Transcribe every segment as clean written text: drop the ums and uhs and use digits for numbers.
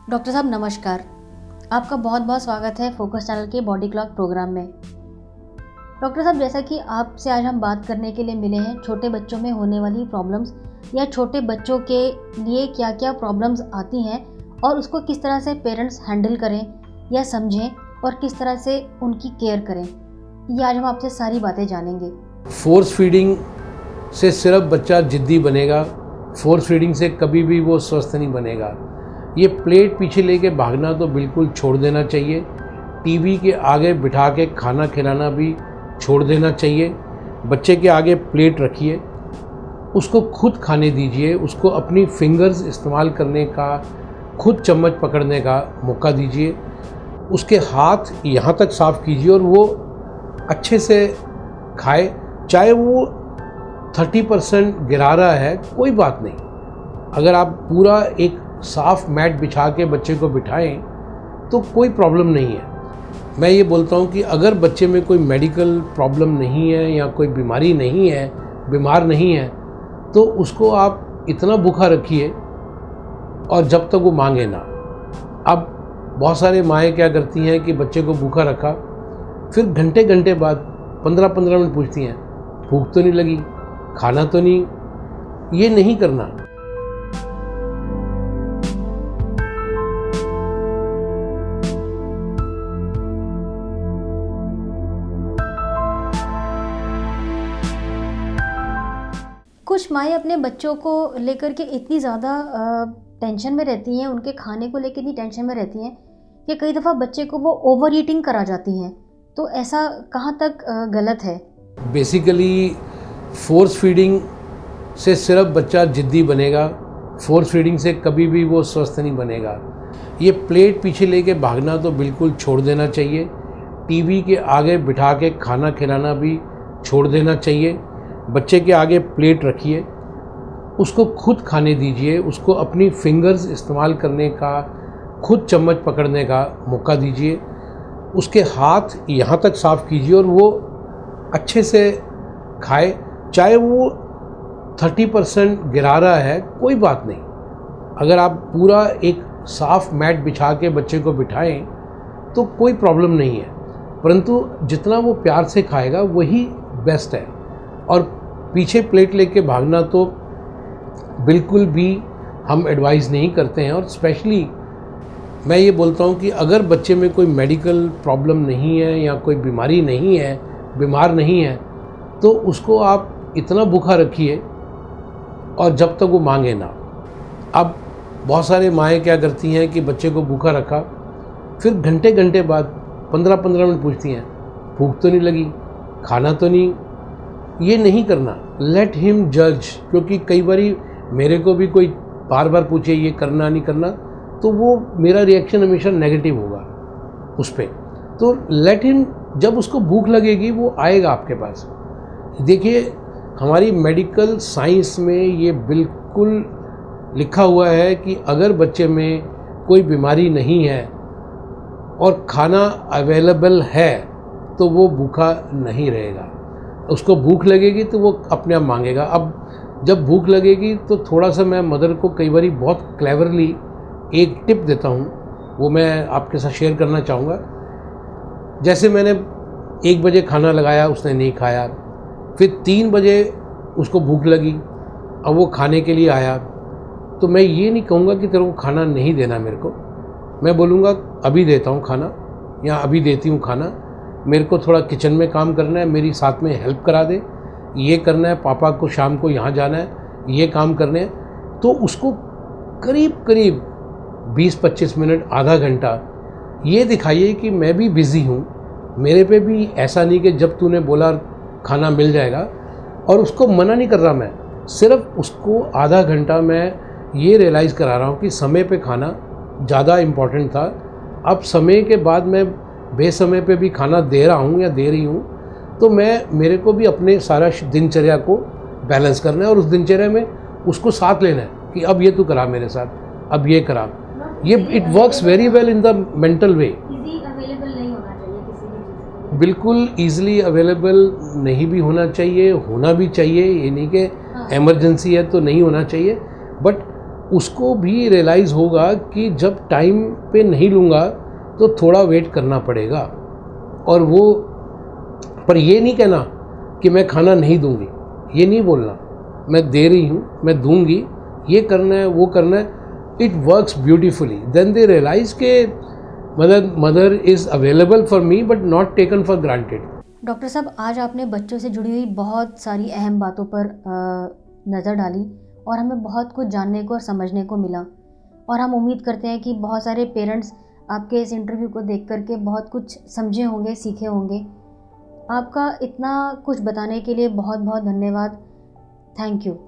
Doctor साहब नमस्कार। आपका बहुत बहुत स्वागत है फोकस चैनल के बॉडी क्लॉक प्रोग्राम में। डॉक्टर साहब, जैसा कि आपसे आज हम बात करने के लिए मिले हैं छोटे बच्चों में होने वाली प्रॉब्लम्स या छोटे बच्चों के लिए क्या क्या प्रॉब्लम्स आती हैं और उसको किस तरह से पेरेंट्स हैंडल करें या समझें और किस तरह से उनकी केयर करें, ये आज हम आपसे सारी बातें जानेंगे। फोर्स फीडिंग से सिर्फ बच्चा जिद्दी बनेगा, फोर्स फीडिंग से कभी भी वो स्वस्थ नहीं बनेगा। ये प्लेट पीछे लेके भागना तो बिल्कुल छोड़ देना चाहिए। टीवी के आगे बिठा के खाना खिलाना भी छोड़ देना चाहिए। बच्चे के आगे प्लेट रखिए, उसको खुद खाने दीजिए, उसको अपनी फिंगर्स इस्तेमाल करने का, खुद चम्मच पकड़ने का मौका दीजिए। उसके हाथ यहाँ तक साफ़ कीजिए और वो अच्छे से खाए। चाहे वो 30% गिरा रहा है, कोई बात नहीं। अगर आप पूरा एक साफ़ मैट बिछा के बच्चे को बिठाएं तो कोई प्रॉब्लम नहीं है। मैं ये बोलता हूँ कि अगर बच्चे में कोई मेडिकल प्रॉब्लम नहीं है या कोई बीमारी नहीं है, बीमार नहीं है, तो उसको आप इतना भूखा रखिए और जब तक वो मांगे ना। अब बहुत सारे माएँ क्या करती हैं कि बच्चे को भूखा रखा, फिर घंटे घंटे बाद 15-15 मिनट पूछती हैं, भूख तो नहीं लगी, खाना तो नहीं। ये नहीं करना। कुछ माएँ अपने बच्चों को लेकर के इतनी ज़्यादा टेंशन में रहती हैं, उनके खाने को लेकर इतनी टेंशन में रहती हैं कि कई दफ़ा बच्चे को वो ओवर ईटिंग करा जाती हैं। तो ऐसा कहाँ तक गलत है? बेसिकली फोर्स फीडिंग से सिर्फ बच्चा जिद्दी बनेगा, फोर्स फीडिंग से कभी भी वो स्वस्थ नहीं बनेगा। ये प्लेट पीछे लेके भागना तो बिल्कुल छोड़ देना चाहिए। टीवी के आगे बिठा के खाना खिलाना भी छोड़ देना चाहिए। बच्चे के आगे प्लेट रखिए, उसको खुद खाने दीजिए, उसको अपनी फिंगर्स इस्तेमाल करने का, खुद चम्मच पकड़ने का मौका दीजिए। उसके हाथ यहाँ तक साफ़ कीजिए और वो अच्छे से खाए। चाहे वो 30% गिरा रहा है, कोई बात नहीं। अगर आप पूरा एक साफ़ मैट बिछा के बच्चे को बिठाएं तो कोई प्रॉब्लम नहीं है, परंतु जितना वो प्यार से खाएगा वही बेस्ट है। और पीछे प्लेट लेके भागना तो बिल्कुल भी हम एडवाइस नहीं करते हैं। और स्पेशली मैं ये बोलता हूँ कि अगर बच्चे में कोई मेडिकल प्रॉब्लम नहीं है या कोई बीमारी नहीं है, बीमार नहीं है, तो उसको आप इतना भूखा रखिए और जब तक वो मांगे ना। अब बहुत सारे माएँ क्या करती हैं कि बच्चे को भूखा रखा, फिर घंटे घंटे बाद 15-15 मिनट पूछती हैं, भूख तो नहीं लगी, खाना तो नहीं। ये नहीं करना। लेट हिम जज। क्योंकि कई बारी मेरे को भी कोई बार बार पूछे ये करना नहीं करना, तो वो मेरा रिएक्शन हमेशा नेगेटिव होगा उस पर। तो लेट हिम, जब उसको भूख लगेगी वो आएगा आपके पास। देखिए, हमारी मेडिकल साइंस में ये बिल्कुल लिखा हुआ है कि अगर बच्चे में कोई बीमारी नहीं है और खाना अवेलेबल है तो वो भूखा नहीं रहेगा। उसको भूख लगेगी तो वो अपने आप मांगेगा। अब जब भूख लगेगी तो थोड़ा सा मैं मदर को कई बारी बहुत क्लेवरली एक टिप देता हूँ, वो मैं आपके साथ शेयर करना चाहूँगा। जैसे मैंने 1 बजे खाना लगाया, उसने नहीं खाया, फिर 3 बजे उसको भूख लगी, अब वो खाने के लिए आया, तो मैं ये नहीं कहूँगा कि तेरे को खाना नहीं देना मेरे को। मैं बोलूँगा अभी देता हूँ खाना या अभी देती हूँ खाना, मेरे को थोड़ा किचन में काम करना है, मेरी साथ में हेल्प करा दे, ये करना है, पापा को शाम को यहाँ जाना है, ये काम करने हैं। तो उसको करीब करीब 20-25 मिनट, आधा घंटा ये दिखाइए कि मैं भी बिज़ी हूँ, मेरे पे भी ऐसा नहीं कि जब तूने बोला खाना मिल जाएगा। और उसको मना नहीं कर रहा मैं, सिर्फ उसको आधा घंटा मैं ये रियलाइज़ करा रहा हूँ कि समय पे खाना ज़्यादा इम्पॉर्टेंट था। अब समय के बाद मैं बेसमय पे भी खाना दे रहा हूँ या दे रही हूँ, तो मेरे को भी अपने सारा दिनचर्या को बैलेंस करना है और उस दिनचर्या में उसको साथ लेना है कि अब ये तू करा मेरे साथ, अब ये करा। ये it works very well in the mental way. बिल्कुल ईजिली अवेलेबल नहीं भी होना चाहिए, होना भी चाहिए। ये नहीं कि इमरजेंसी है तो नहीं होना चाहिए, बट उसको भी रियलाइज़ होगा कि जब टाइम पे नहीं लूँगा तो थोड़ा वेट करना पड़ेगा। और वो पर ये नहीं कहना कि मैं खाना नहीं दूंगी, ये नहीं बोलना, मैं दे रही हूँ, मैं दूंगी, ये करना है, वो करना है। It works beautifully. Then they realise के mother is available for me but not taken for granted. Doctor साहब, आज आपने बच्चों से जुड़ी हुई बहुत सारी अहम बातों पर नज़र डाली और हमें बहुत कुछ जानने को और समझने को मिला। और हम उम्मीद करते हैं कि बहुत सारे पेरेंट्स आपके इस इंटरव्यू को देख करके बहुत कुछ समझे होंगे, सीखे होंगे। आपका इतना कुछ बताने के लिए बहुत बहुत धन्यवाद। Thank you.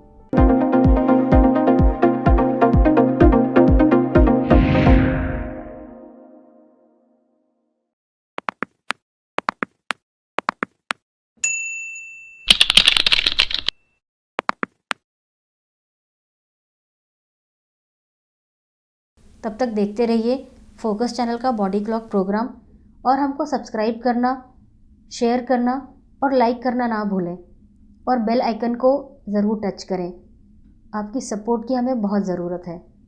तब तक देखते रहिए फोकस चैनल का बॉडी क्लॉक प्रोग्राम और हमको सब्सक्राइब करना, शेयर करना और लाइक करना ना भूलें और बेल आइकन को ज़रूर टच करें। आपकी सपोर्ट की हमें बहुत ज़रूरत है।